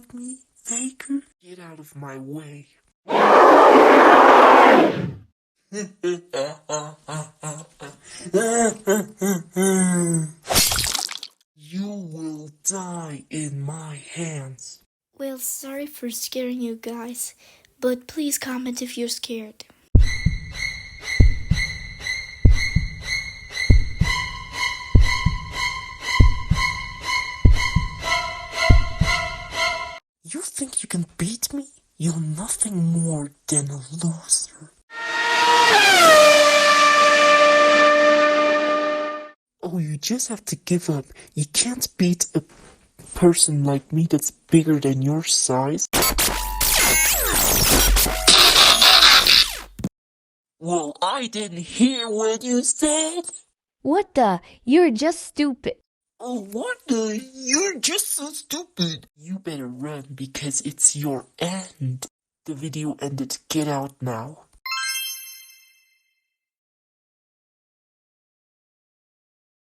of me, Faker? Get out of my way. You will die in my hands. Well, sorry for scaring you guys, but please comment if you're scared. You think you can beat me? You're nothing more than a loser. Oh, you just have to give up. You can't beat a person like me that's bigger than your size. Well, I didn't hear what you said. What the? You're just stupid. Oh, what the? You're just so stupid. You better run because it's your end. The video ended. Get out now.